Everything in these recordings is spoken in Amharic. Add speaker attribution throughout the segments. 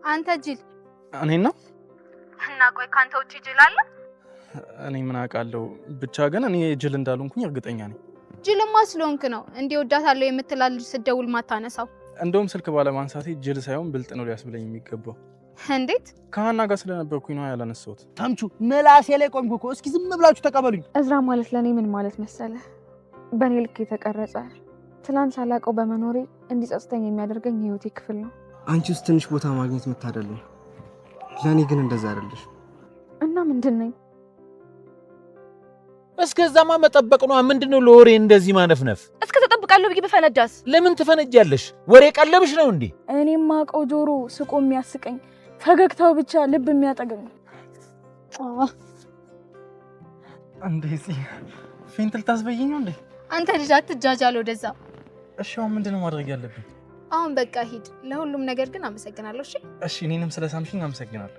Speaker 1: አንተ ጅል
Speaker 2: እኔ ነው
Speaker 1: እና ቆይ ካንተ ውጪ ጅል አለ?
Speaker 2: እኔ ምን አውቃለሁ ብቻ ግን እኔ ጅል እንዳልሆንኩኝ እርግጠኛ ነኝ።
Speaker 1: ጅልማ ስለሆንክ ነው እንዴ ወዳታለሁ የምትላል ልጅ ስትደውል ማታነሳው?
Speaker 2: እንደውም ስልክ ባለማንሳቴ ጅል ሳይሆን ብልጥ ነው ሊያስብለኝ የሚገባው።
Speaker 1: እንዴት?
Speaker 2: ከሀና ጋር ስለነበርኩኝ ነው ያላነሳሁት።
Speaker 3: ታምቹ ምላሴ ላይ ቆምኩ እኮ። እስኪ ዝም ብላችሁ ተቀበሉኝ።
Speaker 4: እዝራ ማለት ለኔ ምን ማለት መሰለ? በኔ ልክ የተቀረጸ ትላንት ሳላውቀው በመኖሬ እንዲጸጽተኝ የሚያደርገኝ የህይወቴ ክፍል ነው።
Speaker 5: አንቺ ውስጥ ትንሽ ቦታ ማግኘት መታደል ነው። ለኔ ግን እንደዛ አይደለሽ።
Speaker 4: እና ምንድን ነኝ?
Speaker 6: እስከዛማ መጠበቅ ነው። ምንድነው ለወሬ እንደዚህ ማነፍነፍ?
Speaker 7: እስከ ተጠብቃለሁ ብዬ በፈነዳስ?
Speaker 6: ለምን ትፈነጃለሽ? ወሬ ቀለብሽ ነው እንዴ?
Speaker 4: እኔም ማውቀው ጆሮ ስቆ የሚያስቀኝ ፈገግታው ብቻ ልብ የሚያጠግብ ነው።
Speaker 2: እንደዚህ ፌንት ልታስበይኝ ነው እንዴ?
Speaker 1: አንተ ልጅ አትጃጃል ወደዛ።
Speaker 2: እሺ አሁን ምንድነው ማድረግ ያለብኝ?
Speaker 1: አሁን በቃ ሂድ። ለሁሉም ነገር ግን አመሰግናለሁ።
Speaker 2: እሺ እኔንም ስለሳምሽኝ አመሰግናለሁ።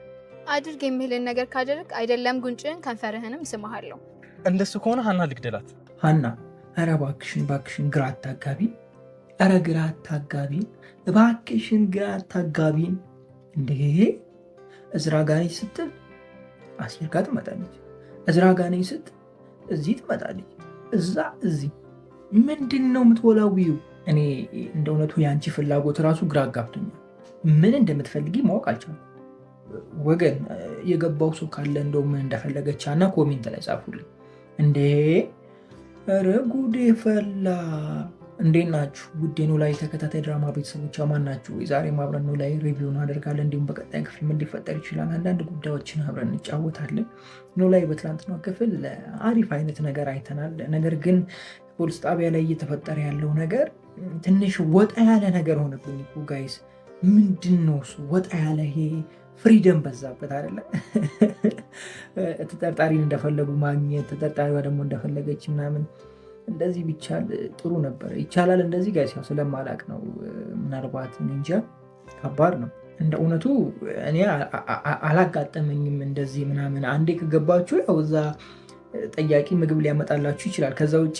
Speaker 1: አድርግ የሚልህን ነገር ካደረግ አይደለም ጉንጭህን ከንፈርህንም ስማሃለሁ።
Speaker 2: እንደሱ ከሆነ ሀና ልግደላት።
Speaker 3: ሀና ኧረ እባክሽን ግራ አታጋቢ። ኧረ ግራ አታጋቢ እባክሽን ግራ አታጋቢን። እንዴ እዝራ ጋር ነኝ ስትል አሲር ጋር ትመጣለች። እዝራ ጋር ነኝ ስትል እዚህ ትመጣለች። እዛ እዚህ ምንድን ነው የምትወላዊው? እኔ እንደ እውነቱ የአንቺ ፍላጎት ራሱ ግራ አጋብቶኛል። ምን እንደምትፈልጊ ማወቅ አልቻልኩም። ወገን የገባው ሰው ካለ እንደው ምን እንደፈለገች እና ኮሜንት ላይ ጻፉልኝ። እንዴ ኧረ ጉዴ ፈላ። እንዴት ናችሁ ውድ ኖላዊ ተከታታይ ድራማ ቤተሰቦች ማን ናችሁ? ዛሬ አብረን ኖላዊ ሪቪው እናደርጋለን። እንዲሁም በቀጣይ ክፍል ምን ሊፈጠር ይችላል አንዳንድ ጉዳዮችን አብረን እንጫወታለን። ኖላዊ በትናንትናው ክፍል አሪፍ አይነት ነገር አይተናል። ነገር ግን ፖሊስ ጣቢያ ላይ እየተፈጠረ ያለው ነገር ትንሽ ወጣ ያለ ነገር ሆነብኝ እኮ ጋይስ። ምንድን ነው እሱ ወጣ ያለ? ይሄ ፍሪደም በዛበት አይደለ? ተጠርጣሪን እንደፈለጉ ማግኘት፣ ተጠርጣሪዋ ደግሞ እንደፈለገች ምናምን እንደዚህ ቢቻል ጥሩ ነበር። ይቻላል እንደዚህ ጋይስ? ያው ስለማላቅ ነው። ምናልባት እንጃ ከባድ ነው እንደ እውነቱ። እኔ አላጋጠመኝም እንደዚህ ምናምን። አንዴ ከገባችሁ ያው እዛ ጠያቂ ምግብ ሊያመጣላችሁ ይችላል። ከዛ ውጭ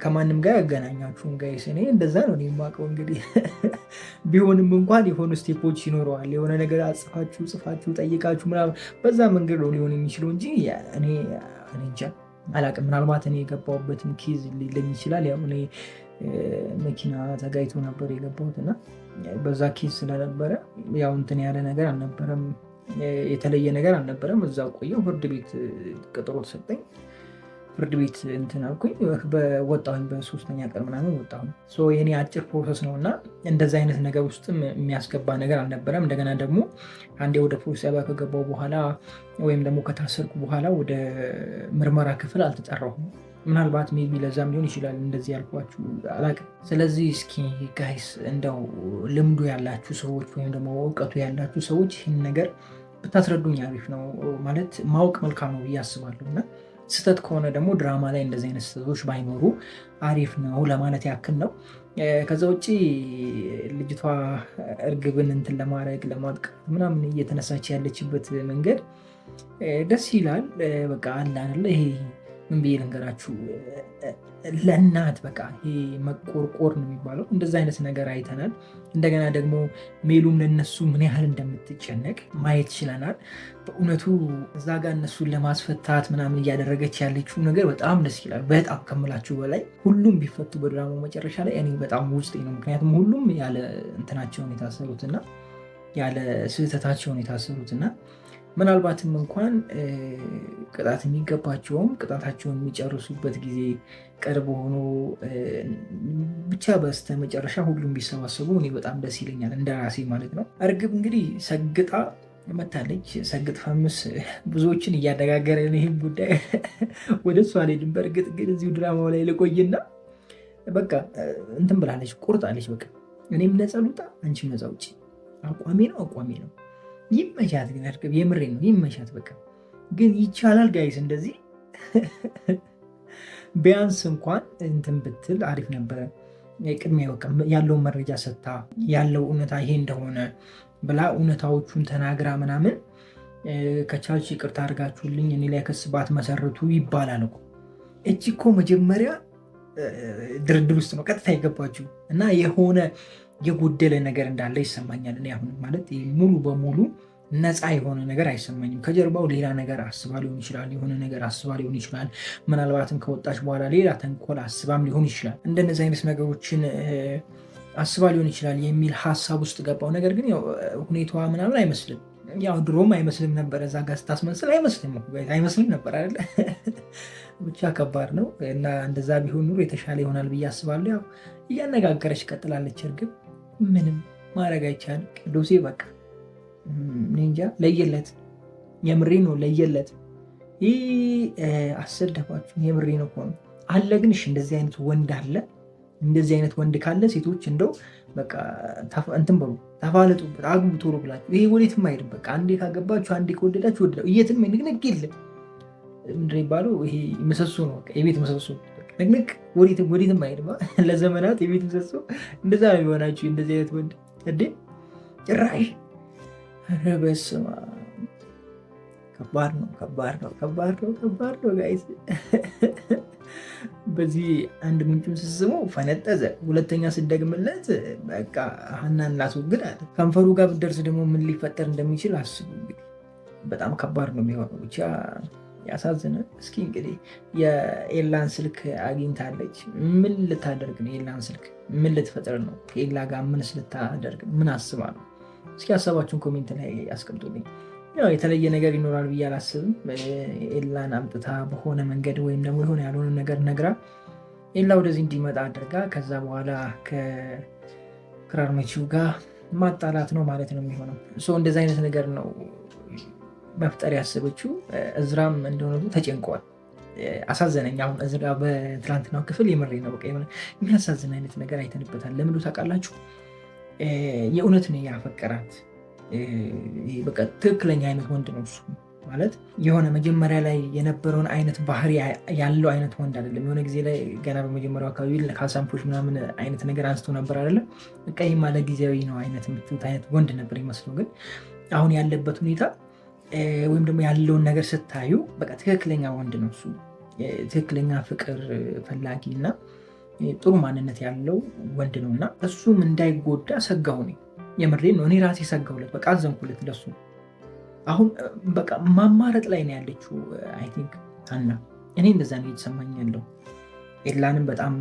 Speaker 3: ከማንም ጋር ያገናኛችሁን ጋይስ። እኔ እንደዛ ነው የማውቀው። እንግዲህ ቢሆንም እንኳን የሆኑ ስቴፖች ይኖረዋል። የሆነ ነገር ጽፋችሁ ጠይቃችሁ ምናምን በዛ መንገድ ነው ሊሆን የሚችለው እንጂ እኔ እንጃ አላቅም። ምናልባት እኔ የገባሁበትም ኬዝ ሊለኝ ይችላል። ያው እኔ መኪና ተጋይቶ ነበር የገባሁት እና በዛ ኬዝ ስለነበረ ያው እንትን ያለ ነገር አልነበረም፣ የተለየ ነገር አልነበረም። እዛው ቆየው። ፍርድ ቤት ቀጠሮ ተሰጠኝ። ፍርድ ቤት እንትን አልኩኝ። በወጣሁኝ በሶስተኛ ቀን ምናምን ወጣሁኝ። የኔ አጭር ፕሮሰስ ነው እና እንደዚ አይነት ነገር ውስጥም የሚያስገባ ነገር አልነበረም። እንደገና ደግሞ አንዴ ወደ ፖሊስ ጣቢያ ከገባሁ በኋላ ወይም ደግሞ ከታሰርኩ በኋላ ወደ ምርመራ ክፍል አልተጠራሁም። ምናልባት ሜቢ ለዛም ሊሆን ይችላል እንደዚህ ያልኳችሁ አላውቅም። ስለዚህ እስኪ ጋይስ እንደው ልምዱ ያላችሁ ሰዎች ወይም ደግሞ እውቀቱ ያላችሁ ሰዎች ይህን ነገር ብታስረዱኝ አሪፍ ነው። ማለት ማወቅ መልካም ነው ብዬ አስባለሁ እና ስህተት ከሆነ ደግሞ ድራማ ላይ እንደዚህ አይነት ስህተቶች ባይኖሩ አሪፍ ነው ለማለት ያክል ነው። ከዛ ውጭ ልጅቷ እርግብን እንትን ለማድረግ ለማጥቃት ምናምን እየተነሳች ያለችበት መንገድ ደስ ይላል። በቃ አለ አይደለ ይሄ ምን ብዬ ልንገራችሁ፣ ለእናት በቃ ይሄ መቆርቆር ነው የሚባለው። እንደዛ አይነት ነገር አይተናል። እንደገና ደግሞ ሜሉም ለነሱ ምን ያህል እንደምትጨነቅ ማየት ችለናል። በእውነቱ እዛ ጋር እነሱን ለማስፈታት ምናምን እያደረገች ያለችው ነገር በጣም ደስ ይላል። በጣም ከምላችሁ በላይ ሁሉም ቢፈቱ በድራማው መጨረሻ ላይ እኔ በጣም ውስጤ ነው። ምክንያቱም ሁሉም ያለ እንትናቸውን የታሰሩትና ያለ ስህተታቸውን የታሰሩትና ምናልባትም እንኳን ቅጣት የሚገባቸውም ቅጣታቸውን የሚጨርሱበት ጊዜ ቅርብ ሆኖ ብቻ በስተ መጨረሻ ሁሉም ቢሰባሰቡ እኔ በጣም ደስ ይለኛል፣ እንደ ራሴ ማለት ነው። እርግብ እንግዲህ ሰግጣ መታለች። ሰግጥ ፈምስ ብዙዎችን እያነጋገረ ይህም ጉዳይ ወደ እሷ አልሄድም። በእርግጥ ግን እዚሁ ድራማው ላይ ልቆይና በቃ እንትን ብላለች፣ ቁርጣለች። በቃ እኔም ነፃ ልውጣ፣ አንቺም ነፃ ውጪ። አቋሜ ነው። ይመሻት ግን እርግብ፣ የምሬ ነው ይመሻት። በቃ ግን ይቻላል ጋይስ እንደዚህ ቢያንስ እንኳን እንትን ብትል አሪፍ ነበረ። ቅድሚያ በቃ ያለውን መረጃ ሰጥታ ያለው እውነታ ይሄ እንደሆነ ብላ እውነታዎቹን ተናግራ ምናምን ከቻልሽ ይቅርታ አድርጋችሁልኝ እኔ ላይ ክስ ባትመሰርቱ ይባላል እኮ። እቺ እኮ መጀመሪያ ድርድር ውስጥ ነው ቀጥታ የገባችሁ እና የሆነ የጎደለ ነገር እንዳለ ይሰማኛል። እኔ አሁን ማለት ሙሉ በሙሉ ነፃ የሆነ ነገር አይሰማኝም። ከጀርባው ሌላ ነገር አስባ ሊሆን ይችላል፣ የሆነ ነገር አስባ ሊሆን ይችላል። ምናልባትም ከወጣች በኋላ ሌላ ተንኮል አስባም ሊሆን ይችላል። እንደነዚህ አይነት ነገሮችን አስባ ሊሆን ይችላል የሚል ሀሳብ ውስጥ ገባው። ነገር ግን ሁኔታዋ ምናምን አይመስልም። ያው ድሮም አይመስልም ነበር፣ እዛ ጋር ስታስመስል አይመስልም ነበር አይደለ? ብቻ ከባድ ነው እና እንደዛ ቢሆን ኑሮ የተሻለ ይሆናል ብዬ አስባለሁ። ያው እያነጋገረች ቀጥላለች። እርግብ ምንም ማድረግ አይቻልም። ቅዱሴ በቃ እንጃ ለየለት፣ የምሬ ነው ለየለት። ይህ አሰደፋችሁ፣ የምሬ ነው እኮ ነው አለ። ግን እሺ እንደዚህ አይነት ወንድ አለ። እንደዚህ አይነት ወንድ ካለ ሴቶች እንደው በቃ እንትን በሉ ተፋለጡበት፣ አግቡ ቶሎ ብላችሁ። ይሄ ወዴትም አይሄድም። በቃ አንዴ ካገባችሁ አንዴ ከወደዳችሁ ወደ የትም ንቅንቅ የለም። ምንድን ይባለው ይሄ ምሰሶ ነው፣ የቤት ምሰሶ ንቅንቅ ወዴትም አይሄድም። ለዘመናት የቤት ምሰሶ እንደዛ ነው የሆናችሁ። እንደዚህ አይነት ወንድ እንዴ ጭራሽ! ኧረ በስመ አብ! ከባድ ነው ጋይስ። በዚህ አንድ ምንጩን ስስመው ፈነጠዘ፣ ሁለተኛ ስደግምለት በቃ ሀናን ላስወግድ አለ። ከንፈሩ ጋር ብትደርስ ደግሞ ምን ሊፈጠር እንደሚችል አስቡ። እንግዲህ በጣም ከባድ ነው የሚሆነው። ብቻ ያሳዝናል። እስኪ እንግዲህ የኤላን ስልክ አግኝታለች። ምን ልታደርግ ነው? የኤላን ስልክ ምን ልትፈጥር ነው? ከኤላ ጋር ምንስ ልታደርግ ምን አስባ ነው? እስኪ ሀሳባችሁን ኮሜንት ላይ ያስቀምጡልኝ። ያው የተለየ ነገር ይኖራል ብዬ አላስብም። ኤላን አምጥታ በሆነ መንገድ ወይም ደግሞ የሆነ ያልሆነ ነገር ነግራ ኤላ ወደዚህ እንዲመጣ አድርጋ ከዛ በኋላ ከክራር መቺው ጋር ማጣላት ነው ማለት ነው የሚሆነው። እንደዚህ አይነት ነገር ነው መፍጠር ያሰበችው። እዝራም እንደሆነቱ ተጨንቀዋል። አሳዘነኝ። አሁን እዝራ በትላንትናው ክፍል የምሬ ነው በቃ የሚያሳዝን አይነት ነገር አይተንበታል። ለምንድን ታውቃላችሁ? የእውነት ነው ያፈቀራት። በቃ ትክክለኛ አይነት ወንድ ነው እሱ ማለት የሆነ መጀመሪያ ላይ የነበረውን አይነት ባህሪ ያለው አይነት ወንድ አይደለም። የሆነ ጊዜ ላይ ገና በመጀመሪያው አካባቢ ከሳምፖች ምናምን አይነት ነገር አንስቶ ነበር አይደለም። በቃ ይህ ማለት ጊዜያዊ ነው አይነት የምትሉት አይነት ወንድ ነበር ይመስለው። ግን አሁን ያለበት ሁኔታ ወይም ደግሞ ያለውን ነገር ስታዩ በቃ ትክክለኛ ወንድ ነው እሱ። ትክክለኛ ፍቅር ፈላጊ እና ጥሩ ማንነት ያለው ወንድ ነው እና እሱም እንዳይጎዳ ሰጋሁ ነኝ። የምሬን ነው። እኔ ራሴ ሰጋሁለት፣ በቃ አዘንኩለት ለሱ። አሁን በቃ ማማረጥ ላይ ነው ያለችው አይ ቲንክ ሀና። እኔ እንደዛ ነው የተሰማኝ ያለው። ኤላንም በጣም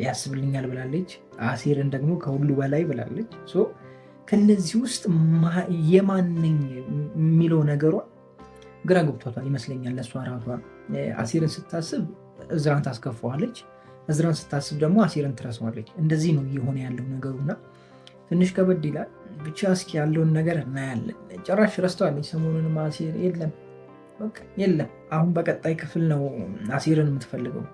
Speaker 3: ያስብልኛል ብላለች፣ አሲርን ደግሞ ከሁሉ በላይ ብላለች። ከነዚህ ውስጥ የማንኝ የሚለው ነገሯ ግራ ገብቷታል ይመስለኛል ለእሷ ራሷ። አሲርን ስታስብ እዝራን ታስከፋዋለች፣ እዝራን ስታስብ ደግሞ አሲርን ትረሳዋለች። እንደዚህ ነው እየሆነ ያለው ነገሩና ትንሽ ከበድ ይላል። ብቻ እስኪ ያለውን ነገር እናያለን። ጭራሽ ረስተዋለች ሰሞኑንም አሲር የለም። አሁን በቀጣይ ክፍል ነው አሲርን የምትፈልገው።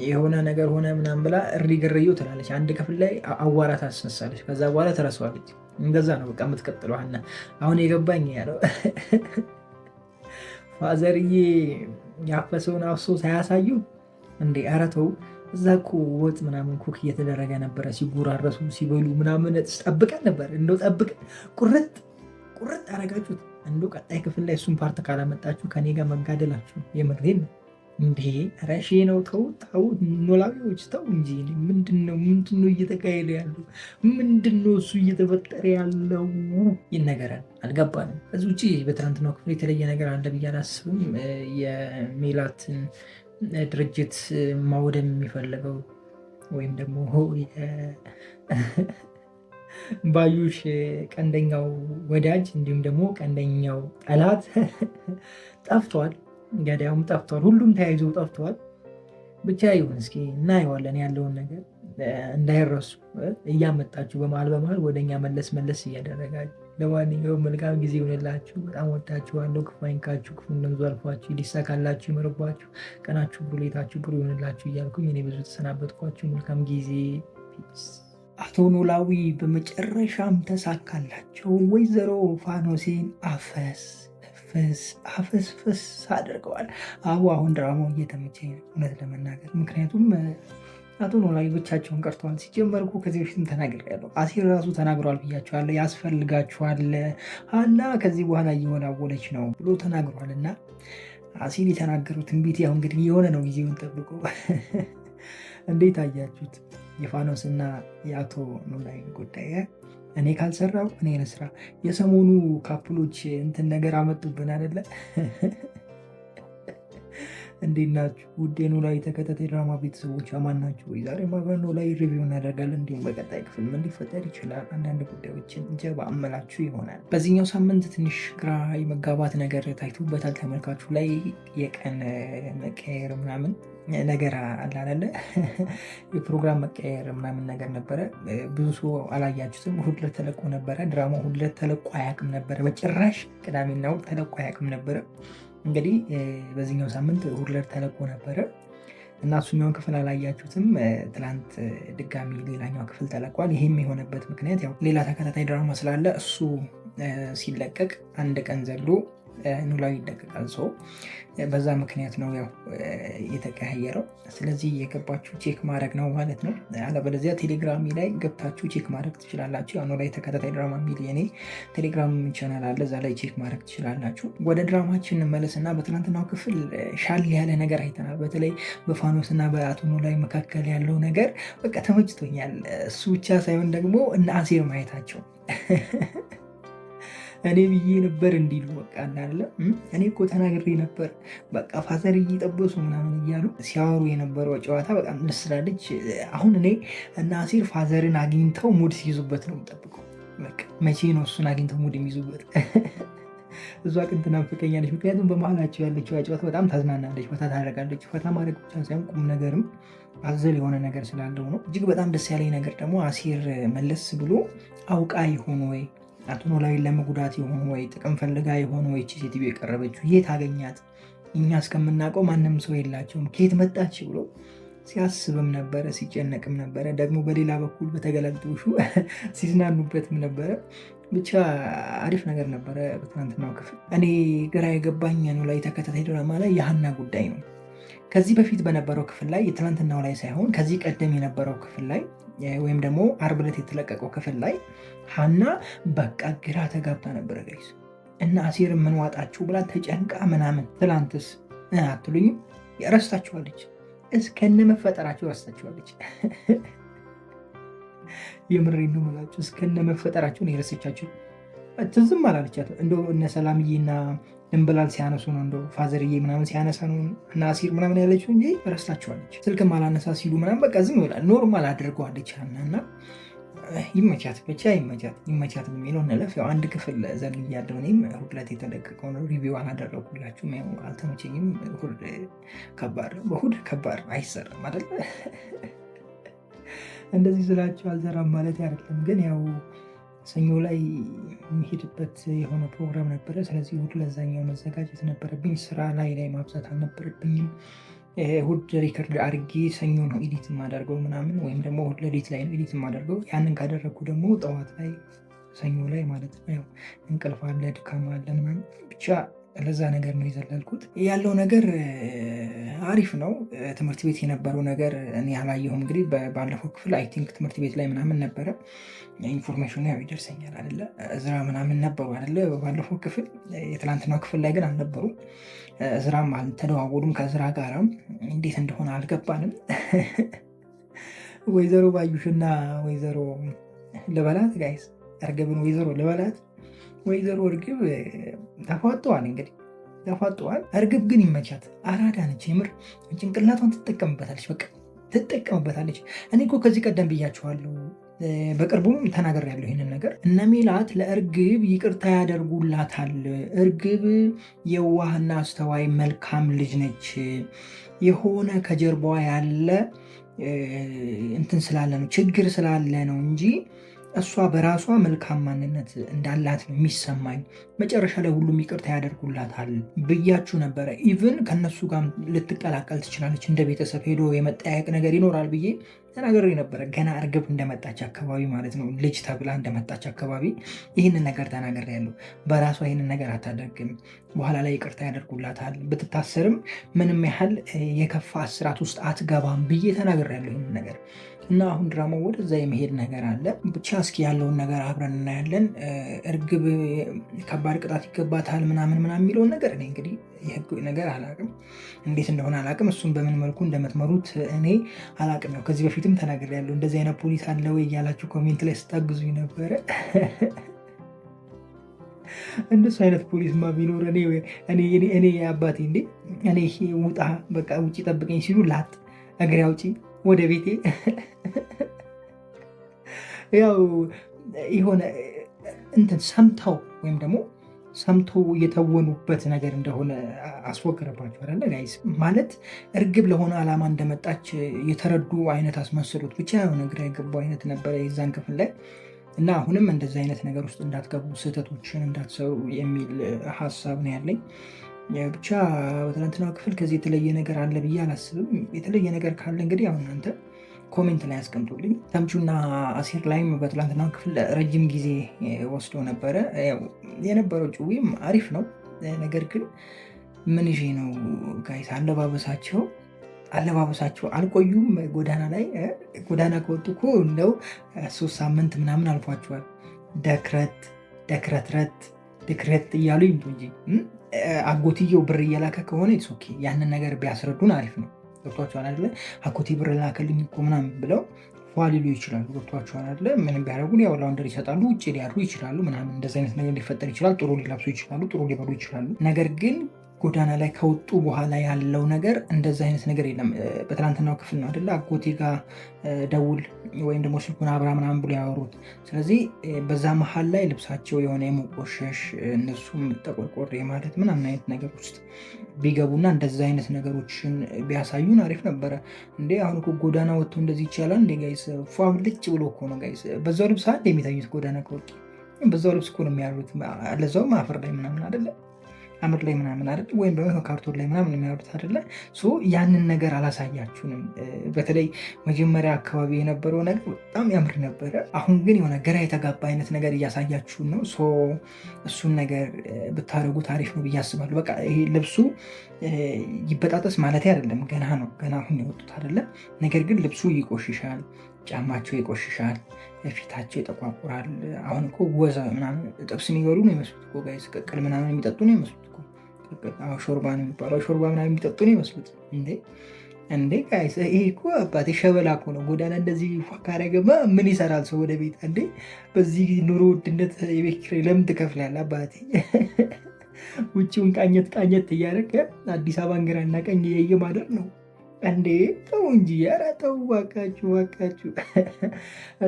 Speaker 3: የሆነ ነገር ሆነ ምናምን ብላ እሪ ግርየው ትላለች። አንድ ክፍል ላይ አዋራ ታስነሳለች፣ ከዛ በኋላ ትረሳዋለች። እንደዛ ነው በቃ የምትቀጥለው ሀና። አሁን የገባኝ ያለው ፋዘርዬ ያፈሰውን አፍሶ ሳያሳዩ እንዴ! ኧረ ተው። እዛ እኮ ወጥ ምናምን ኩክ እየተደረገ ነበረ፣ ሲጎራረሱ ሲበሉ ምናምን ጠብቀን ነበር። እንደው ጠብቀን ቁርጥ አረጋችሁት። እንደው ቀጣይ ክፍል ላይ እሱን ፓርት ካላመጣችሁ ከኔ ጋር መጋደላችሁ የምሬን ነው እንዴ! ረሼ ነው። ተው ኖላዊዎች ተው እንጂ። ምንድነው እየተካሄደ ያለው? ምንድነው እሱ እየተፈጠረ ያለው? ይነገራል፣ አልገባንም። ከዚህ ውጭ በትናንትናው ክፍል የተለየ ነገር አለ ብዬ አላስብም። የሜላትን ድርጅት ማውደም የሚፈልገው ወይም ደግሞ ባዩሽ ቀንደኛው ወዳጅ እንዲሁም ደግሞ ቀንደኛው ጠላት ጠፍቷል። ገዳዩም ጠፍቷል። ሁሉም ተያይዞ ጠፍቷል። ብቻ ይሁን እስኪ እናየዋለን ያለውን ነገር። እንዳይረሱ እያመጣችሁ በመሀል ወደኛ መለስ እያደረጋችሁ። ለማንኛውም መልካም ጊዜ ይሆንላችሁ። በጣም ወዳችኋለሁ። ክፉ አይንካችሁ፣ ክፉ እንደምዙ አልፏችሁ፣ ሊሳካላችሁ፣ ይመርባችሁ፣ ቀናችሁ ብሩ፣ ሌታችሁ ብሩ ይሆንላችሁ እያልኩኝ እኔ ብዙ ተሰናበትኳችሁ። መልካም ጊዜ። አቶ ኖላዊ በመጨረሻም ተሳካላቸው። ወይዘሮ ፋኖሴን አፈስፈስ አድርገዋል። አሁን ድራማው እየተመቸኝ ነው እውነት ለመናገር ምክንያቱም አቶ ኖላዊ ብቻቸውን ቀርተዋል። ሲጀመር እኮ ከዚህ በፊትም ተናግሬያለሁ። አሲር ራሱ ተናግሯል ብያቸዋለሁ። ያስፈልጋችኋል ሀና ከዚህ በኋላ እየወላወለች ነው ብሎ ተናግሯል። እና አሲር የተናገረው ትንቢት ያው እንግዲህ የሆነ ነው። ጊዜውን ጠብቆ እንዴት አያችሁት? የፋኖስና የአቶ ኖላዊ ጉዳይ እኔ ካልሰራው እኔ ልስራ። የሰሞኑ ካፕሎች እንትን ነገር አመጡብን አይደለ? እንዴት ናችሁ? ውድ ኖላዊ ተከታታይ ድራማ ቤተሰቦች አማን ናችሁ ወይ? ዛሬ ማብረን ኖላዊ ሪቪው እናደርጋለን። እንዲሁም በቀጣይ ክፍል ምን ሊፈጠር ይችላል አንዳንድ ጉዳዮችን ጀባ አመላችሁ ይሆናል። በዚህኛው ሳምንት ትንሽ ግራ የመጋባት ነገር ታይቶበታል ተመልካቹ ላይ። የቀን መቀየር ምናምን ነገር አላለ የፕሮግራም መቀየር ምናምን ነገር ነበረ። ብዙ ሰው አላያችሁትም። እሑድ ዕለት ተለቆ ነበረ። ድራማው እሑድ ዕለት ተለቆ አያውቅም ነበረ በጭራሽ። ቅዳሜና እሑድ ተለቆ አያውቅም ነበረ። እንግዲህ በዚህኛው ሳምንት እሑድ ዕለት ተለቆ ነበረ እና እሱኛውን ክፍል አላያችሁትም። ትላንት ድጋሚ ሌላኛው ክፍል ተለቋል። ይህም የሆነበት ምክንያት ያው ሌላ ተከታታይ ድራማ ስላለ እሱ ሲለቀቅ አንድ ቀን ዘሎ ኖላዊ ይለቀቃል። ሰው በዛ ምክንያት ነው ያው የተቀያየረው። ስለዚህ የገባችሁ ቼክ ማድረግ ነው ማለት ነው። አለበለዚያ ቴሌግራም ላይ ገብታችሁ ቼክ ማድረግ ትችላላችሁ። ያው ኖላዊ ተከታታይ ድራማ የሚል የኔ ቴሌግራም ቻናል አለ፣ እዛ ላይ ቼክ ማድረግ ትችላላችሁ። ወደ ድራማችን እንመለስና በትናንትናው ክፍል ሻል ያለ ነገር አይተናል። በተለይ በፋኖስና በአቶ ኖላዊ መካከል ያለው ነገር በቃ ተመችቶኛል። እሱ ብቻ ሳይሆን ደግሞ እነ አሴር ማየታቸው እኔ ብዬ ነበር እንዲሉ በቃ እንዳለ እኔ እኮ ተናግሬ ነበር በቃ ፋዘር እየጠበሱ ምናምን እያሉ ሲያወሩ የነበረው ጨዋታ በጣም ደስ ስላለች። አሁን እኔ እና አሴር ፋዘርን አግኝተው ሙድ ሲይዙበት ነው የምጠብቀው። በቃ መቼ ነው እሱን አግኝተው ሙድ የሚይዙበት? እሷ ቅን ትናፍቀኛለች። ምክንያቱም በመሀላቸው ያለችው ጨዋታ በጣም ታዝናናለች፣ ፈታ ታደርጋለች። ፈታ ማድረግ ብቻ ሳይሆን ቁም ነገርም አዘል የሆነ ነገር ስላለው ነው። እጅግ በጣም ደስ ያለኝ ነገር ደግሞ አሴር መለስ ብሎ አውቃ ይሆን ወይ አቶ ኖላዊን ለመጉዳት የሆኑ ወይ ጥቅም ፈልጋ የሆኑ ወይ ሴትዮ የቀረበችው የት አገኛት? እኛ እስከምናውቀው ማንም ሰው የላቸውም ከየት መጣች ብሎ ሲያስብም ነበረ፣ ሲጨነቅም ነበረ። ደግሞ በሌላ በኩል በተገላግጦሹ ሲዝናኑበትም ነበረ። ብቻ አሪፍ ነገር ነበረ በትናንትናው ክፍል። እኔ ግራ የገባኝ ኖላዊ ተከታታይ ድራማ ላይ የሀና ጉዳይ ነው። ከዚህ በፊት በነበረው ክፍል ላይ የትናንትናው ላይ ሳይሆን ከዚህ ቀደም የነበረው ክፍል ላይ ወይም ደግሞ ዓርብ ዕለት የተለቀቀው ክፍል ላይ ሀና በቃ ግራ ተጋብታ ነበረ ጋይስ። እና አሴር ምን ዋጣችሁ ብላ ተጨንቃ ምናምን። ትላንትስ አትሉኝም? ረስታችኋለች፣ እስከነ መፈጠራቸው ረስታችኋለች። የምሬን ነው የምላችሁ፣ እስከነ መፈጠራቸው ነው የረሰቻቸው። ትዝም አላለቻት። እንደው እነ ሰላምዬና ድንብላል ሲያነሱ ነው እንደው ፋዘርዬ ምናምን ሲያነሳ ነው እና አሴር ምናምን ያለችው እንጂ ረስታችኋለች። ስልክም አላነሳ ሲሉ ምናምን በቃ ዝም ይላል። ኖርማል አድርገዋለች ሀና እና ይመቻት፣ ብቻ ይመቻት የሚለው እንለፍ። ያው አንድ ክፍል ዘልያለሁ እኔም። እሑድ ዕለት የተለቀቀው ነው ሪቪው አላደረኩላችሁም፣ ያው አልተመቸኝም። እሑድ ከባድ ነው፣ በእሑድ ከባድ አይሰራም አይደል? እንደዚህ ስላችሁ አልዘራም ማለት አይደለም፣ ግን ያው ሰኞ ላይ የሚሄድበት የሆነ ፕሮግራም ነበረ። ስለዚህ እሑድ ለዛኛው መዘጋጀት ነበረብኝ። ስራ ላይ ማብዛት አልነበረብኝም። እሑድ ሪከርድ አድርጌ ሰኞ ነው ኤዲት የማደርገው ምናምን፣ ወይም ደግሞ እሑድ ሌሊት ላይ ነው ኤዲት የማደርገው። ያንን ካደረግኩ ደግሞ ጠዋት ላይ ሰኞ ላይ ማለት ነው ያው እንቅልፍ አለ፣ ድካም አለ ምናምን፣ ብቻ ለዛ ነገር ነው የዘለልኩት። ያለው ነገር አሪፍ ነው። ትምህርት ቤት የነበረው ነገር እኔ አላየሁም። እንግዲህ ባለፈው ክፍል አይ ቲንክ ትምህርት ቤት ላይ ምናምን ነበረ። ኢንፎርሜሽኑ ያው ይደርሰኛል አይደለ? እዝራ ምናምን ነበሩ አይደለ? ባለፈው ክፍል። የትላንትናው ክፍል ላይ ግን አልነበሩም። እዝራም አልተደዋወሉም። ከእዝራ ጋራም እንዴት እንደሆነ አልገባንም። ወይዘሮ ባዩሽና ወይዘሮ ልበላት ጋይስ፣ እርግብን ወይዘሮ ልበላት ወይዘሮ እርግብ ተፋጠዋል። እንግዲህ ተፋጠዋል። እርግብ ግን ይመቻት፣ አራዳ ነች። የምር ጭንቅላቷን ትጠቀምበታለች፣ በቃ ትጠቀምበታለች። እኔ እኮ ከዚህ ቀደም ብያቸዋለሁ፣ በቅርቡም ተናግሬያለሁ ይህንን ነገር። እነ ሜላት ለእርግብ ይቅርታ ያደርጉላታል። እርግብ የዋህና አስተዋይ መልካም ልጅ ነች። የሆነ ከጀርባዋ ያለ እንትን ስላለ ነው፣ ችግር ስላለ ነው እንጂ እሷ በራሷ መልካም ማንነት እንዳላት ነው የሚሰማኝ። መጨረሻ ላይ ሁሉም ይቅርታ ያደርጉላታል ብያችሁ ነበረ። ኢቭን ከነሱ ጋር ልትቀላቀል ትችላለች፣ እንደ ቤተሰብ ሄዶ የመጠያየቅ ነገር ይኖራል ብዬ ተናግሬ ነበረ። ገና እርግብ እንደመጣች አካባቢ ማለት ነው፣ ልጅ ተብላ እንደመጣች አካባቢ ይህንን ነገር ተናግሬያለሁ። በራሷ ይህንን ነገር አታደርግም፣ በኋላ ላይ ይቅርታ ያደርጉላታል፣ ብትታሰርም ምንም ያህል የከፋ እስራት ውስጥ አትገባም ብዬ ተናግሬያለሁ ይህንን ነገር። እና አሁን ድራማው ወደዛ የመሄድ ነገር አለ። ብቻ እስኪ ያለውን ነገር አብረን እናያለን። እርግብ ከባድ ቅጣት ይገባታል ምናምን የሚለውን ነገር እኔ እንግዲህ የህግ ነገር አላቅም፣ እንዴት እንደሆነ አላቅም። እሱን በምን መልኩ እንደምትመሩት እኔ አላቅም። ያው ከዚህ በፊትም በፊትም ተናግሬያለሁ። እንደዚህ አይነት ፖሊስ አለ ወይ እያላችሁ ኮሜንት ላይ ስታግዙኝ ነበረ። እንደሱ አይነት ፖሊስማ ቢኖር እኔ አባቴ እንዴ እኔ ውጣ በቃ ውጭ ጠብቀኝ ሲሉ ላጥ እግሬ አውጪ ወደ ቤቴ ያው የሆነ እንትን ሰምተው ወይም ደግሞ ሰምቶ የተወኑበት ነገር እንደሆነ አስወገረባቸው አይደለ ጋይስ? ማለት እርግብ ለሆነ ዓላማ እንደመጣች የተረዱ አይነት አስመስሉት። ብቻ የሆነ ግራ የገባው አይነት ነበረ የዛን ክፍል ላይ እና አሁንም እንደዚህ አይነት ነገር ውስጥ እንዳትገቡ፣ ስህተቶችን እንዳትሰሩ የሚል ሀሳብ ነው ያለኝ። ብቻ በትናንትናው ክፍል ከዚህ የተለየ ነገር አለ ብዬ አላስብም። የተለየ ነገር ካለ እንግዲህ አሁን እናንተ ኮሜንት ላይ ያስቀምጡልኝ። ተምቹና አሲር ላይም በትላንትናው ክፍል ረጅም ጊዜ ወስዶ ነበረ። የነበረው ጭዊም አሪፍ ነው። ነገር ግን ምን ይዤ ነው ጋይስ አለባበሳቸው አልቆዩም። ጎዳና ላይ ጎዳና ከወጡ እኮ እንደው 3 ሳምንት ምናምን አልፏቸዋል። ድክረት እያሉ ይምጡ እንጂ አጎትየው ብር እየላከ ከሆነ ኦኬ ያንን ነገር ቢያስረዱን አሪፍ ነው። ገብቷቸዋል አይደለ? አጎቴ ብር ላከልኝ እኮ ምናምን ብለው ፏ ሊሉ ይችላሉ። ገብቷቸዋል አይደለ? ምንም ቢያደርጉ ያው ላውንደር ይሰጣሉ፣ ውጭ ሊያድሩ ይችላሉ ምናምን። እንደዚህ አይነት ነገር ሊፈጠር ይችላል። ጥሩ ሊለብሱ ይችላሉ፣ ጥሩ ሊበሉ ይችላሉ። ነገር ግን ጎዳና ላይ ከወጡ በኋላ ያለው ነገር እንደዚህ አይነት ነገር የለም። በትናንትናው ክፍል ነው አይደለ? አጎቴ ጋር ደውል ወይም ደግሞ ስልኩን አብራ ምናምን ብሎ ያወሩት። ስለዚህ በዛ መሀል ላይ ልብሳቸው የሆነ የመቆሸሽ እነሱም ጠቆርቆር ማለት ምናምን አይነት ነገር ውስጥ ቢገቡና እንደዚህ አይነት ነገሮችን ቢያሳዩን አሪፍ ነበረ። እንዴ አሁን እኮ ጎዳና ወጥቶ እንደዚህ ይቻላል እንዴ ጋይስ? ፏ ልጭ ብሎ እኮ ነው ጋይስ። በዛው ልብስ አንድ የሚታዩት ጎዳና ከወጡ በዛው ልብስ እኮ ነው የሚያሉት። ለዛውም አፈር ላይ ምናምን አይደለ? አምር ላይ ምናምን አይደል? ወይም ደግሞ ካርቶን ላይ ምናምን የሚያወሩት አይደለ? ያንን ነገር አላሳያችሁንም። በተለይ መጀመሪያ አካባቢ የነበረው ነገር በጣም ያምር ነበረ። አሁን ግን የሆነ ግራ የተጋባ አይነት ነገር እያሳያችሁን ነው። እሱን ነገር ብታደርጉት አሪፍ ነው ብዬ አስባለሁ። በቃ ይሄ ልብሱ ይበጣጠስ ማለት አይደለም፣ ገና ነው፣ ገና አሁን የወጡት አይደለም። ነገር ግን ልብሱ ይቆሽሻል፣ ጫማቸው ይቆሽሻል፣ ፊታቸው ይጠቋቁራል። አሁን እኮ ወዘ ምናምን ጥብስ የሚበሉ ነው ይመስሉት እኮ ጋይስ። ቅቅል ምናምን የሚጠጡ ነው ይመስሉት እኮ። ሾርባ ነው የሚባለው፣ ሾርባ ምናምን የሚጠጡ ነው ይመስሉት እንዴ ጋይስ። ይሄ እኮ አባቴ ሸበላ እኮ ነው። ጎዳና እንደዚህ ካረገማ ምን ይሰራል ሰው ወደ ቤት እንዴ? በዚህ ኑሮ ውድነት የቤት ኪራይ ለምን ትከፍላለህ አባቴ? ውጭውን ቃኘት እያደረገ አዲስ አበባን ግራና ቀኝ እያየ ማደር ነው እንዴ? ተው እንጂ ኧረ ተው እባካችሁ።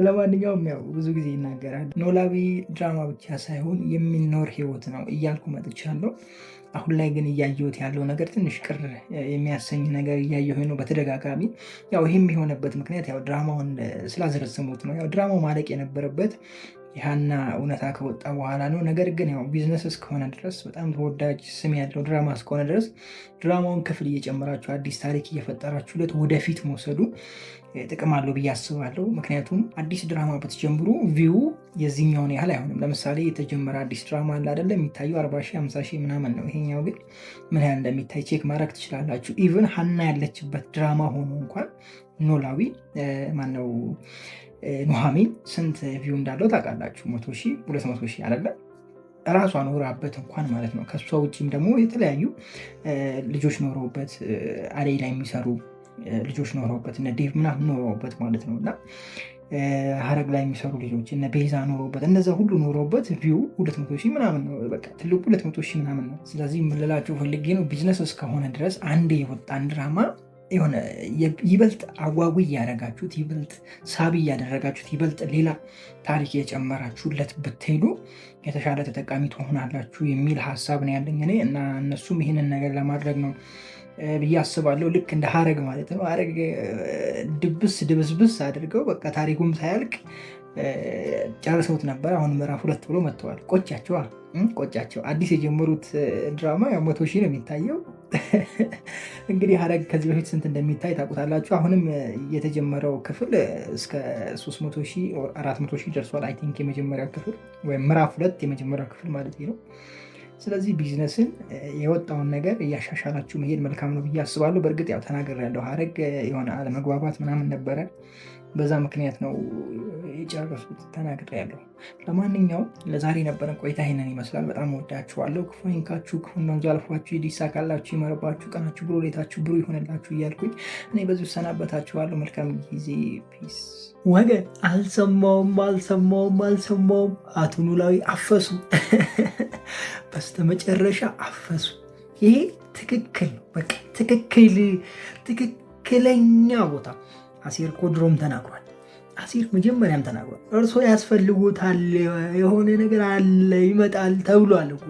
Speaker 3: ለማንኛውም ያው ብዙ ጊዜ ይናገራል፣ ኖላዊ ድራማ ብቻ ሳይሆን የሚኖር ህይወት ነው እያልኩ መጥቻለሁ። አሁን ላይ ግን እያየሁት ያለው ነገር ትንሽ ቅር የሚያሰኝ ነገር እያየሁ ነው በተደጋጋሚ። ያው ይህም የሆነበት ምክንያት ያው ድራማውን ስላዘረዘሙት ነው። ያው ድራማው ማለቅ የነበረበት የሀና እውነታ ከወጣ በኋላ ነው። ነገር ግን ያው ቢዝነስ እስከሆነ ድረስ በጣም ተወዳጅ ስም ያለው ድራማ እስከሆነ ድረስ ድራማውን ክፍል እየጨመራችሁ አዲስ ታሪክ እየፈጠራችሁለት ወደፊት መውሰዱ ጥቅም አለው ብዬ አስባለሁ። ምክንያቱም አዲስ ድራማ ብትጀምሩ ቪው የዚህኛውን ያህል አይሆንም። ለምሳሌ የተጀመረ አዲስ ድራማ አለ አይደለ? የሚታዩ 40 ሺህ 50 ሺህ ምናምን ነው። ይሄኛው ግን ምን ያህል እንደሚታይ ቼክ ማድረግ ትችላላችሁ። ኢቭን ሀና ያለችበት ድራማ ሆኖ እንኳን ኖላዊ ማነው ኑሐሚን ስንት ቪው እንዳለው ታውቃላችሁ? 100 ሺህ 200 ሺህ አይደለ? እራሷ ኖራበት እንኳን ማለት ነው። ከሷ ውጭም ደግሞ የተለያዩ ልጆች ኖረውበት አደይ ላይ የሚሰሩ ልጆች ኖረውበት እነ ዴቭ ምናምን ኖረውበት ማለት ነው። እና ሀረግ ላይ የሚሰሩ ልጆች እነ ቤዛ ኖረውበት፣ እነዛ ሁሉ ኖረውበት ቪው 200 ሺህ ምናምን ነው። በቃ ትልቁ 200 ሺህ ምናምን ነው። ስለዚህ የምልላችሁ ፈልጌ ነው ቢዝነስ እስከሆነ ድረስ አንዴ የወጣን ድራማ የሆነ ይበልጥ አጓጉ እያደረጋችሁት፣ ይበልጥ ሳቢ እያደረጋችሁት፣ ይበልጥ ሌላ ታሪክ የጨመራችሁለት ብትሄዱ የተሻለ ተጠቃሚ ትሆናላችሁ የሚል ሀሳብ ነው ያለኝ እኔ። እና እነሱም ይህንን ነገር ለማድረግ ነው ብዬ አስባለሁ። ልክ እንደ ሀረግ ማለት ነው። ሀረግ ድብስብስ አድርገው በቃ ታሪኩም ሳያልቅ ጨርሰውት ነበር። አሁን ምዕራፍ 2 ብሎ መጥተዋል። ቆጫቸው አዲስ የጀመሩት ድራማ 100 ሺህ ነው የሚታየው። እንግዲህ ሀረግ ከዚህ በፊት ስንት እንደሚታይ ታውቁታላችሁ። አሁንም የተጀመረው ክፍል እስከ 300 ሺህ 400 ሺህ ደርሷል። አይ ቲንክ የመጀመሪያው ክፍል ወይም ምዕራፍ 2 የመጀመሪያው ክፍል ማለት ነው። ስለዚህ ቢዝነስን የወጣውን ነገር እያሻሻላችሁ መሄድ መልካም ነው ብዬ አስባለሁ። በእርግጥ ያው ተናግሬያለሁ። ሀረግ የሆነ አለመግባባት ምናምን ነበረ በዛ ምክንያት ነው የጨረሱት ተናግሬያለሁ። ለማንኛውም ለዛሬ የነበረን ቆይታ ይሄንን ይመስላል። በጣም ወዳችኋለሁ። ክፉ ይንካችሁ፣ ክፉ እንደንዙ አልፏችሁ፣ ይሳካላችሁ፣ ይመርባችሁ፣ ቀናችሁ ብሩ፣ ሌታችሁ ብሩ ይሆንላችሁ እያልኩኝ እኔ በዚሁ ሰናበታችኋለሁ። መልካም ጊዜ። ፒስ። ወገን አልሰማውም አቶ ኖላዊ አፈሱ። በስተመጨረሻ አፈሱ። ይሄ ትክክል ነው። በቃ ትክክለኛ ቦታ አሴር እኮ ድሮም ተናግሯል። አሴር መጀመሪያም ተናግሯል። እርሶ ያስፈልጉታል፣ የሆነ ነገር አለ ይመጣል ተብሏል እኮ።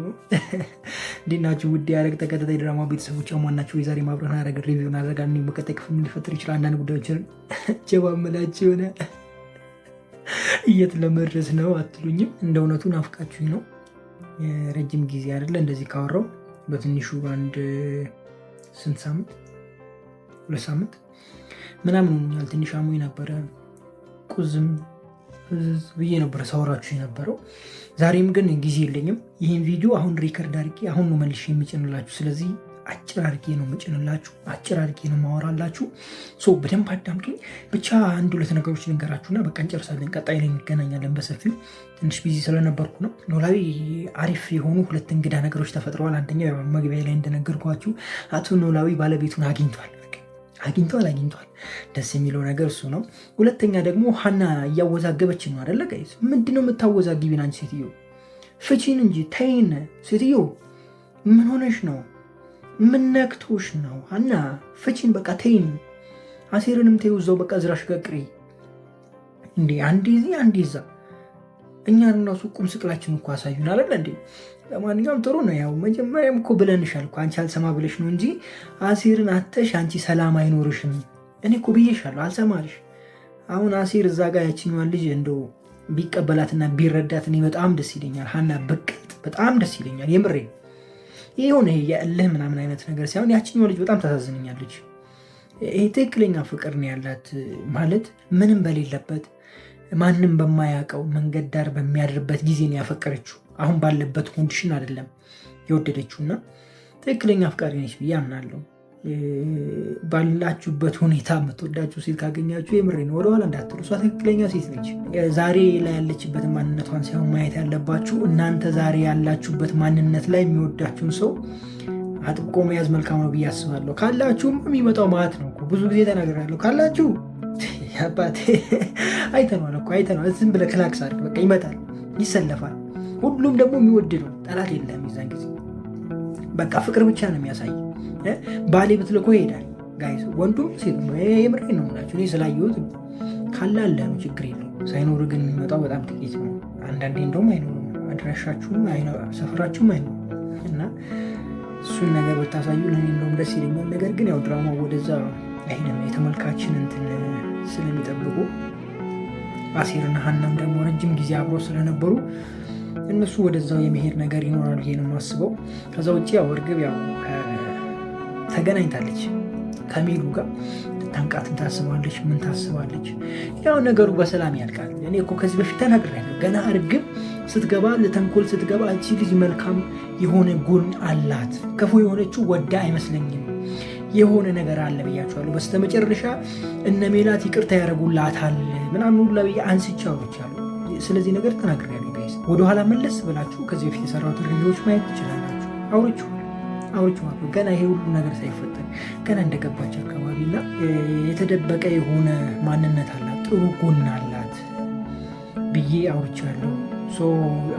Speaker 3: እንዴት ናችሁ ውድ የሐረግ ተከታታይ ድራማ ቤተሰቦች? ማናቸው? የዛሬ ማብረን ሐረግ ሪቪውን አደርጋለሁ። በቀጣይ ክፍል ሊፈጥር ይችላል አንዳንድ ጉዳዮችን ጀባመላችሁ የሆነ የት ለመድረስ ነው አትሉኝም? እንደ እውነቱ ናፍቃችሁኝ ነው። ረጅም ጊዜ አይደለ እንደዚህ ካወራው በትንሹ አንድ ስንት ሳምንት 2 ሳምንት ምናምን ሆኖኛል። ትንሽ አሞኝ ነበረ፣ ቁዝም ብዬ ነበረ ሳወራችሁ የነበረው። ዛሬም ግን ጊዜ የለኝም። ይህን ቪዲዮ አሁን ሪከርድ አድርጌ አሁን ነው መልሼ የምጭንላችሁ። ስለዚህ አጭር አድርጌ ነው የምጭንላችሁ፣ አጭር አድርጌ ነው ማወራላችሁ። በደንብ አዳምጡኝ። ብቻ 1-2 ነገሮች ልንገራችሁና በቃ እንጨርሳለን። ቀጣይ ላይ እንገናኛለን በሰፊው። ትንሽ ቢዚ ስለነበርኩ ነው። ኖላዊ አሪፍ የሆኑ 2 እንግዳ ነገሮች ተፈጥረዋል። አንደኛው መግቢያ ላይ እንደነገርኳችሁ አቶ ኖላዊ ባለቤቱን አግኝቷል። ደስ የሚለው ነገር እሱ ነው። ሁለተኛ ደግሞ ሀና እያወዛገበች ነው አደለ ጋይስ? ምንድነው የምታወዛግቢን አንቺ ሴትዮ? ፍቺን እንጂ ተይን። ሴትዮ ምን ሆነሽ ነው? ምን ነክቶሽ ነው? ሀና ፍቺን፣ በቃ ተይን። አሴርንም ተይው፣ እዛው በቃ ዝራሽ ገቅሪ እንዴ። አንዴ እዚህ አንዴ እዛ። እኛን እነሱ ቁም ስቅላችን እኮ አሳዩን አለለ እንዴ። ለማንኛውም ጥሩ ነው። ያው መጀመሪያም እኮ ብለንሻል እኮ አንቺ አልሰማ ብለሽ ነው እንጂ አሴርን አተሽ አንቺ ሰላም አይኖርሽም። እኔ እኮ ብዬሻለሁ አልሰማልሽ። አሁን አሴር እዛ ጋር ያችኛዋን ልጅ እንደው ቢቀበላትና ቢረዳት እኔ በጣም ደስ ይለኛል። ሀና በቀልጥ በጣም ደስ ይለኛል። የምሬ የሆነ የእልህ ምናምን አይነት ነገር ሳይሆን ያችኛዋ ልጅ በጣም ታሳዝነኛለች። ይሄ ትክክለኛ ፍቅር ነው ያላት ማለት ምንም በሌለበት ማንም በማያውቀው መንገድ ዳር በሚያድርበት ጊዜ ነው ያፈቀረችው። አሁን ባለበት ኮንዲሽን አይደለም የወደደችው እና ትክክለኛ አፍቃሪ ነች ብዬ አምናለሁ። ባላችሁበት ሁኔታ የምትወዳችሁ ሴት ካገኛችሁ የምሬ ነው ወደኋላ እንዳትሉ። እሷ ትክክለኛ ሴት ነች። ዛሬ ላይ ያለችበትን ማንነቷን ሳይሆን ማየት ያለባችሁ እናንተ ዛሬ ያላችሁበት ማንነት ላይ የሚወዳችሁን ሰው አጥብቆ መያዝ መልካም ነው ብዬ አስባለሁ። ካላችሁም የሚመጣው ማለት ነው። ብዙ ጊዜ ተናግራለሁ። ካላችሁ አባቴ አይተነዋል። ዝም ብለህ ክላክስ አድርግ፣ በቃ ይመጣል፣ ይሰለፋል። ሁሉም ደግሞ የሚወድ ነው። ጠላት የለም የዛን ጊዜ። በቃ ፍቅር ብቻ ነው የሚያሳይ። ባሌ ብትልኮ ይሄዳል ጋይስ፣ ወንዱም ሴት የምሬ ነው ናቸው። እኔ ስላየሁት ካላለ ነው ችግር የለው። ሳይኖር ግን የሚመጣው በጣም ጥቂት ነው። አንዳንዴ እንደውም አይኖርም፣ አድራሻችሁም ሰፈራችሁም አይኖርም። እና እሱን ነገር ብታሳዩ ለእኔ እንደውም ደስ ይለኛል። ነገር ግን ያው ድራማው ወደዛ አይደለም። የተመልካችን እንትን ስለሚጠብቁ አሴርና ሀናም ደግሞ ረጅም ጊዜ አብረው ስለነበሩ እነሱ ወደዛው የመሄድ ነገር ይኖራል ብዬ ነው የማስበው። ከዛ ውጭ ያው እርግብ ያው ተገናኝታለች ከሚሉ ጋር ታንቃትን ታስባለች፣ ምን ታስባለች። ያው ነገሩ በሰላም ያልቃል። እኔ እኮ ከዚህ በፊት ተናግሬያለሁ። ገና እርግብ ስትገባ ለተንኮል ስትገባ እቺ ልጅ መልካም የሆነ ጎን አላት፣ ክፉ የሆነችው ወዳ አይመስለኝም፣ የሆነ ነገር አለ ብያቸዋለሁ። በስተመጨረሻ እነ ሜላት ይቅርታ ያደርጉላታል ምናምን ሁላ ብዬ አንስቼ አውርቻለሁ። ስለዚህ ነገር ተናግሬያለሁ። ጋይስ ወደኋላ መለስ ብላችሁ ከዚህ በፊት የሰራሁትን ሪቪዎች ማየት ትችላላችሁ። አውርቼዋለሁ ገና ይሄ ሁሉ ነገር ሳይፈጠር ገና እንደገባች አካባቢና የተደበቀ የሆነ ማንነት አላት፣ ጥሩ ጎን አላት ብዬ አውርቻለሁ።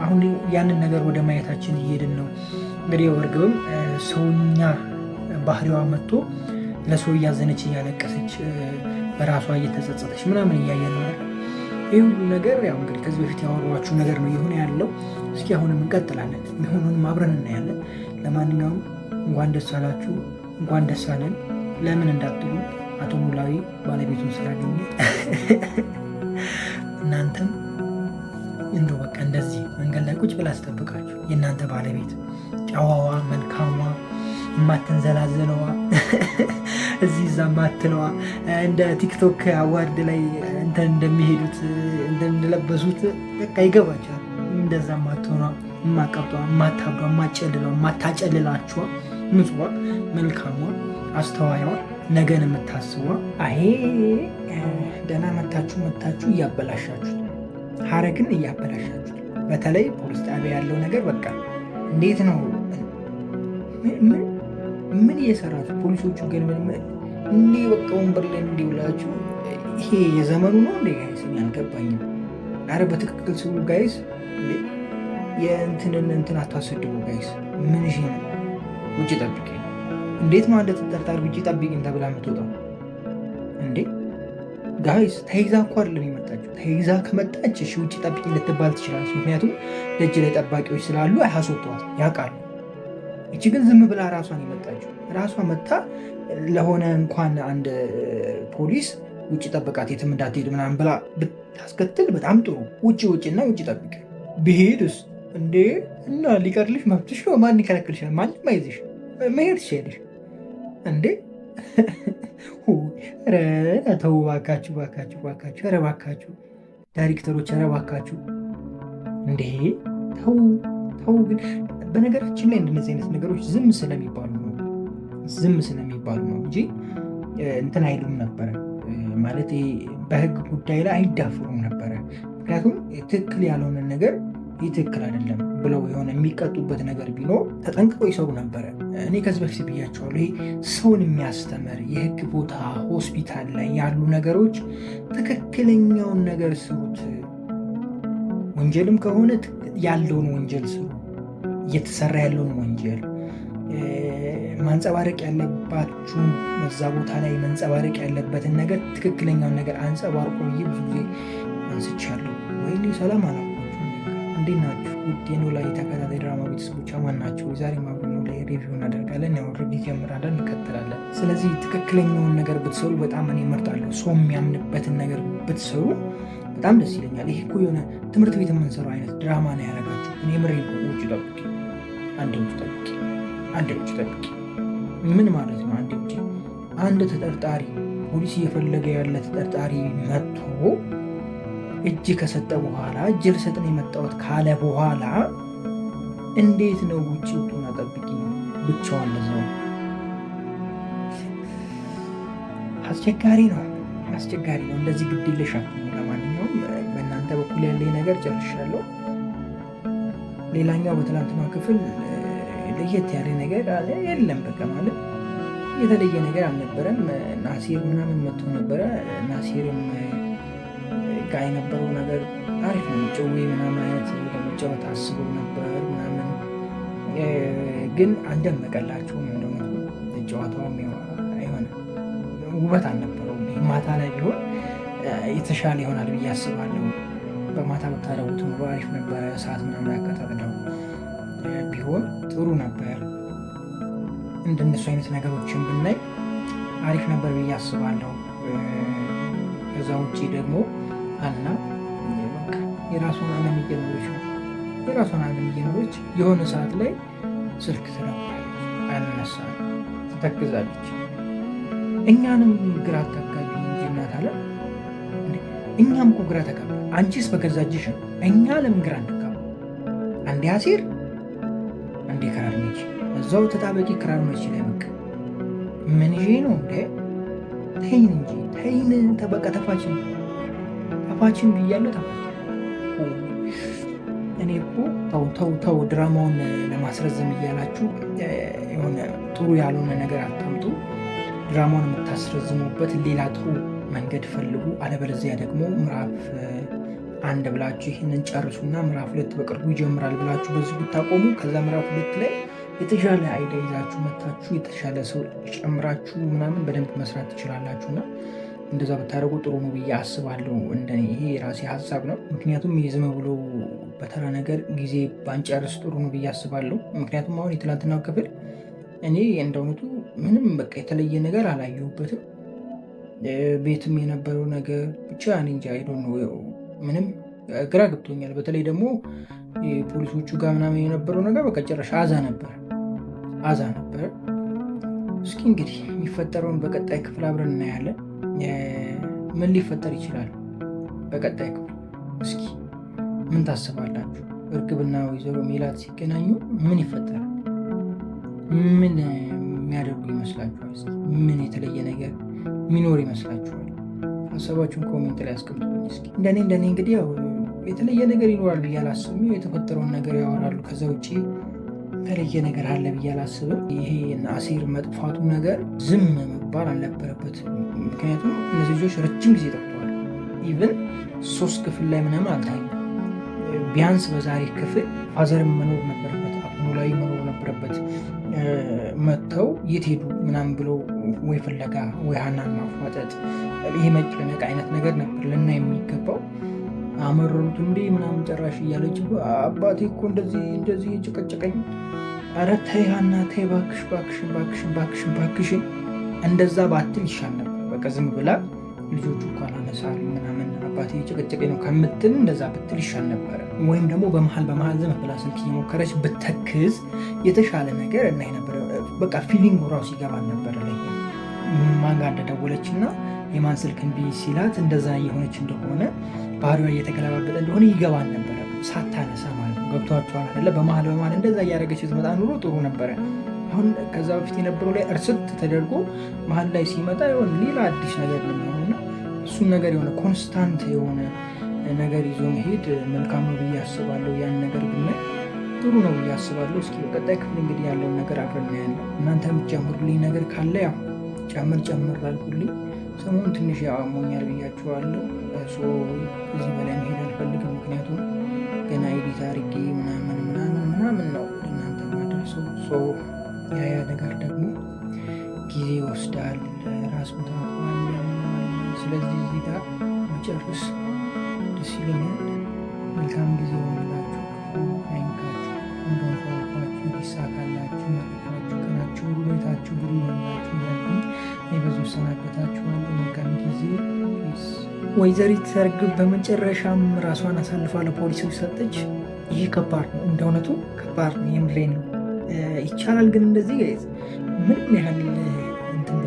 Speaker 3: አሁን ያንን ነገር ወደ ማየታችን እየሄድን ነው። እንግዲህ እርግብም ሰውኛ ባህሪዋ መጥቶ ለሰው እያዘነች እያለቀሰች በራሷ እየተጸጸተች ምናምን እያየን ነው። ይህ ሁሉ ነገር ያው እንግዲህ ከዚህ በፊት ያወሯችሁ ነገር ነው የሆነ ያለው። እስኪ አሁንም እንቀጥላለን፣ የሚሆኑንም አብረን እናያለን። ለማንኛውም እንኳን ደስ አላችሁ፣ እንኳን ደስ አለን። ለምን እንዳትሉ አቶ ኖላዊ ባለቤቱን ስላገኘ እናንተም እንደው በቃ እንደዚህ መንገድ ላይ ቁጭ ብላ አስጠብቃችሁ የእናንተ ባለቤት ጨዋዋ፣ መልካሟ፣ የማትንዘላዘለዋ እዚህ እዛ ማትለዋ እንደ ቲክቶክ አዋርድ ላይ እንትን እንደሚሄዱት እንደምንለበሱት በቃ ይገባቸዋል። እንደዛ ማትሆኗ፣ የማቀብጧ፣ የማታብዷ፣ የማጨልሏ፣ የማታጨልላችኋ፣ ንጹዋ፣ መልካሟ፣ አስተዋይዋ ነገን የምታስቧ አሄ ደህና መታችሁ እያበላሻችሁት፣ ሀረግን እያበላሻችሁት። በተለይ ፖሊስ ጣቢያ ያለው ነገር በቃ እንዴት ነው? ምን እየሰራችሁ ፖሊሶቹ ግን እንዲህ በቃ ወንበር ላይ እንዲውላችሁ ይሄ የዘመኑ ነው እንዴ ጋይስ? አልገባኝም። አረ በትክክል ስሩ ጋይስ። እንትን አታስድቡ ጋይስ። ምን ይሄ ነው? ውጭ ጠብቂ። እንዴት ነው አንድ ተጠርጣሪ ውጭ ጠብቂኝ ተብላ የምትወጣው እንዴ? ጋይስ ተይዛ እኮ አይደለም የመጣችው። ተይዛ ከመጣች እሺ ውጭ ጠብቂኝ ልትባል ትችላለች። ምክንያቱም ደጅ ላይ ጠባቂዎች ስላሉ አያስወጧት ያውቃሉ። እቺ ግን ዝም ብላ ራሷን የመጣችው ራሷ መታ ለሆነ እንኳን አንድ ፖሊስ ውጭ ጠብቃት የትም እንዳትሄድ ምናምን ብላ ብታስከትል በጣም ጥሩ። ውጭና ውጭ ጠብቂ ብሄድስ እንዴ? እና ሊቀርልሽ መብትሽ ነው። ማን ይከለክልሻል? ማንም አይዝሽ፣ መሄድ ትችያለሽ እንዴ? ተው እባካችሁ፣ ኧረ እባካችሁ ዳይሬክተሮች፣ ኧረ እባካችሁ እንዴ ተው። ግን በነገራችን ላይ እንደነዚህ አይነት ነገሮች ዝም ስለሚባሉ ነው እንጂ እንትን አይሉም ነበረ ማለት በህግ ጉዳይ ላይ አይዳፍሩም ነበረ። ምክንያቱም ትክክል ያልሆነ ነገር ይህ ትክክል አይደለም ብለው የሆነ የሚቀጡበት ነገር ቢኖር ተጠንቅቀው ይሰሩ ነበረ። እኔ ከዚህ በፊት ብያቸዋለሁ። ይሄ ሰውን የሚያስተምር የህግ ቦታ ሆስፒታል ላይ ያሉ ነገሮች ትክክለኛውን ነገር ስሩት። ወንጀልም ከሆነ ያለውን ወንጀል ስሩ። እየተሰራ ያለውን ወንጀል ማንጸባረቅ ያለባችሁ በዛ ቦታ ላይ መንጸባረቅ ያለበትን ነገር ትክክለኛውን ነገር አንጸባርቆ ብዙ ጊዜ አንስቻለሁ። ወይኔ ሰላም አላችሁ? እንዴት ናችሁ? ውድ የኖላዊ ተከታታይ ድራማ ቤተሰቦች ማን ናቸው? ዛሬ ማብረን ላይ ሪቪው እናደርጋለን። ያው ኦልሬዲ ጀምራለን፣ እንቀጥላለን። ስለዚህ ትክክለኛውን ነገር ብትሰሩ በጣም እኔ እመርጣለሁ። ሰው የሚያምንበትን ነገር ብትሰሩ በጣም ደስ ይለኛል። ይሄ እኮ የሆነ ትምህርት ቤት የምንሰራው አይነት ድራማ ነው ያደረጋችሁ። እኔ ምሬ ውጭ ጠብቂ፣ አንድ ውጭ ጠብቂ። ምን ማለት ነው? አንድ ተጠርጣሪ ፖሊስ እየፈለገ ያለ ተጠርጣሪ መጥቶ እጅ ከሰጠ በኋላ እጅ ልሰጥ ነው የመጣሁት ካለ በኋላ እንዴት ነው ውጭ ውጡና ጠብቂ ብቻዋን? ለዛው አስቸጋሪ ነው። እንደዚህ ግድ የለሽ። ለማንኛውም በእናንተ በኩል ያለኝ ነገር ጨርሻለሁ። ሌላኛው በትላንትናው ክፍል ለየት ያለ ነገር አለ የለም። በቃ ማለት የተለየ ነገር አልነበረም። ናሲር ምናምን መጥቶ ነበረ። ናሲርም ጋር የነበረው ነገር አሪፍ ነው። ጭዌ ምናምን አይነት ለመጫወት አስበው ነበር ምናምን፣ ግን አልደመቀላቸውም። እንደሆነ ጨዋታውም የሆነ ውበት አልነበረውም። ማታ ላይ ቢሆን የተሻለ ይሆናል ብዬ አስባለሁ። በማታ ብታደርጉት ኑሮ አሪፍ ነበረ። ሰዓት ምናምን ያከታተለው ቢሆን ጥሩ ነበር። እንደነሱ አይነት ነገሮችን ብናይ አሪፍ ነበር ብዬ አስባለሁ። ከዛ ውጭ ደግሞ አና የራሷን ዓለም እየኖረች የሆነ ሰዓት ላይ ስልክ ትደውላለች፣ አልነሳ ትተክዛለች። እኛንም ግራ አታጋቢ እንጂ እናት አለ። እኛም እኮ ግራ ተጋባ። አንቺስ በገዛ እጅሽ ነው። እኛ ለምን ግራ እንጋባ? አንዴ አሲር አንዴ ክራር ነች፣ እዛው ተጣበቂ ክራር ነች ላይ በቃ ምን ይሄ ነው እንዴ? ተይን እንጂ ተይን። ተበቃ ተፋችን ብያለሁ። ተፋችን እኔ እኮ ተው ድራማውን ለማስረዘም እያላችሁ የሆነ ጥሩ ያልሆነ ነገር አታምጡ። ድራማውን የምታስረዝሙበት ሌላ ጥሩ መንገድ ፈልጉ። አለበለዚያ ደግሞ ምዕራፍ 1 ብላችሁ ይህንን ጨርሱና ምዕራፍ 2 በቅርቡ ይጀምራል ብላችሁ በዚህ ብታቆሙ ከዛ ምዕራፍ 2 ላይ የተሻለ አይዲያ ይዛችሁ መታችሁ የተሻለ ሰው ጨምራችሁ ምናምን በደንብ መስራት ትችላላችሁና እንደዛ ብታደርጉ ጥሩ ነው ብዬ አስባለሁ። እንደኔ ይሄ የራሴ ሀሳብ ነው። ምክንያቱም የዝም ብሎ በተራ ነገር ጊዜ ባንጨርስ ጥሩ ነው ብዬ አስባለሁ። ምክንያቱም አሁን የትላንትናው ክፍል እኔ እንደ እውነቱ ምንም በቃ የተለየ ነገር አላየሁበትም። ቤትም የነበረው ነገር ብቻ እኔ እንጃ ምንም ግራ ገብቶኛል። በተለይ ደግሞ ፖሊሶቹ ጋር ምናምን የነበረው ነገር በቃ ጨረሻ አዛ ነበር። እስኪ እንግዲህ የሚፈጠረውን በቀጣይ ክፍል አብረን እናያለን። ምን ሊፈጠር ይችላል በቀጣይ ክፍል? እስኪ ምን ታስባላችሁ? እርግብና ወይዘሮ ሜላት ሲገናኙ ምን ይፈጠራል? ምን የሚያደርጉ ይመስላችኋል? ምን የተለየ ነገር የሚኖር ይመስላችኋል? ሀሳባችሁን ኮሜንት ላይ አስቀምጡልኝ እስኪ። እንደኔ እንግዲህ ያው የተለየ ነገር ይኖራል ብዬ አላስብም። የተፈጠረውን ነገር ያወራሉ። ከዛ ውጭ የተለየ ነገር አለ ብዬ አላስብም። ይሄ አሲር መጥፋቱ ነገር ዝም መባል አልነበረበትም። ምክንያቱም እነዚህ ልጆች ረጅም ጊዜ ጠፍተዋል። ኢቨን 3 ክፍል ላይ ምናምን አልታዩም። ቢያንስ በዛሬ ክፍል ፋዘርም መኖር ነበረበት፣ አቶ ኖላዊ መኖር ነበረበት። መጥተው የት ሄዱ ምናምን ብለው ወይ ፍለጋ ወይ ሀናን ማፏጠጥ፣ ይሄ መጨነቅ አይነት ነገር ነበር ልና የሚገባው። አመረሩት እንዴ ምናምን ጨራሽ እያለች አባቴ እኮ እንደዚህ ጭቀጭቀኝ። ኧረ ተይ ሀና ተይ ባክሽን እንደዛ ባትል ይሻል ነበር። በቃ ዝም ብላ ልጆቹ እኮ አላነሳሉ ምናምን አባቴ ጭቀጭቀኝ ነው ከምትል እንደዛ ብትል ይሻል ነበረ። ወይም ደግሞ በመሀል ዝም ብላ ስልክ እየሞከረች ብተክዝ የተሻለ ነገር እናይ ነበረ። በቃ ፊሊንግ ራሱ ይገባል ነበረ። ማን ጋር እንደደወለች እና የማን ስልክ እምቢ ሲላት እንደዛ እየሆነች እንደሆነ ባህሪዋ እየተገለባበጠ እንደሆነ ይገባል ነበረ። ሳታነሳ ማለት ነው። ገብቷቸዋል አይደለ? በመሀል እንደዛ እያደረገች ስትመጣ ኑሮ ጥሩ ነበረ። አሁን ከዛ በፊት የነበረው ላይ እርስት ተደርጎ መሀል ላይ ሲመጣ የሆነ ሌላ አዲስ ነገር ነው የሚሆነውና እሱን ነገር የሆነ ኮንስታንት የሆነ ነገር ይዞ መሄድ መልካም ነው ብዬ አስባለሁ። ያን ነገር ብናይ ጥሩ ነው ብዬ አስባለሁ። እስኪ በቀጣይ ክፍል እንግዲህ ያለውን ነገር አብረን እናያለን። እናንተ የምትጨምሩልኝ ነገር ካለ ያው ጨምር አልኩልኝ። ሰሞኑን ትንሽ ያሞኛል ብያችኋለሁ። እዚህ በላይ መሄድ አልፈልግም። ምክንያቱም ገና ኤዲት አድርጌ ምናምን ነው እናንተ ማድረሰው። ያ ነገር ደግሞ ጊዜ ይወስዳል። ራስ ምታቷል። ስለዚህ እዚህ ጋር መጨረስ ደስ ይለኛል። መልካም ጊዜ ሆንላችሁ፣ ክፉ አይንካችሁ፣ እንደንፏችሁ ይሳካላችሁ፣ መረቷችሁ፣ ቀናችሁ ሁሉ ቤታችሁ ሁሉ ሆንላችሁ ያልኩኝ የበዙ ሰናበታችኋለሁ። መልካም ጊዜ። ወይዘሪት እርግብ በመጨረሻም ራሷን አሳልፋ ለፖሊሶች ሰጠች። ይህ ከባድ ነው፣ እንደ እውነቱ ከባድ ነው። የምሬን ነው። ይቻላል ግን እንደዚህ ምንም ያህል እንትን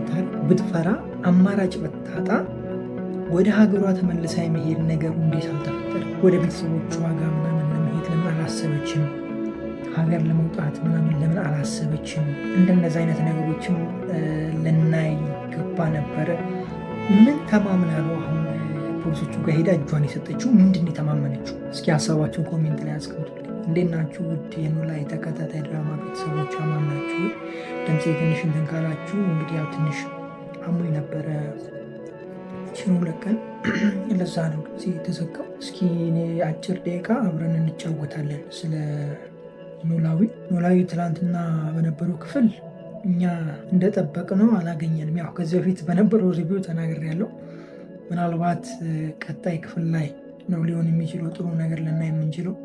Speaker 3: ብትፈራ አማራጭ ብታጣ ወደ ሀገሯ ተመልሳ የመሄድ ነገሩ እንዴት አልተፈጠረ? ወደ ቤተሰቦቿ ጋር ምናምን ለመሄድ ለምን አላሰበችም? ሀገር ለመውጣት ምናምን ለምን አላሰበችም? እንደነዚህ አይነት ነገሮችም ልናይ ገባ ነበረ። ምን ተማምና ነው አሁን ፖሊሶቹ ጋር ሄዳ እጇን የሰጠችው? ምንድን የተማመነችው? እስኪ ሀሳባችሁን ኮሜንት ላይ አስቀምጡልኝ። እንዴት ናችሁ? ውድ የኖላዊ ተከታታይ ድራማ ቤተሰቦች አማን ናችሁ? ድምፄ ትንሽ እንትን ካላችሁ እንግዲህ ያው ትንሽ አሞኝ ነበረ ችኑ ለቀን ለዛ ነው ጊዜ የተዘጋው። እስኪ አጭር ደቂቃ አብረን እንጫወታለን ስለ ኖላዊ ትላንትና በነበረው ክፍል እኛ እንደጠበቅነው አላገኘንም። ያው ከዚህ በፊት በነበረው ሪቪው ተናግሬያለሁ። ምናልባት ቀጣይ ክፍል ላይ ነው ሊሆን የሚችለው ጥሩ ነገር ልናይ የምንችለው።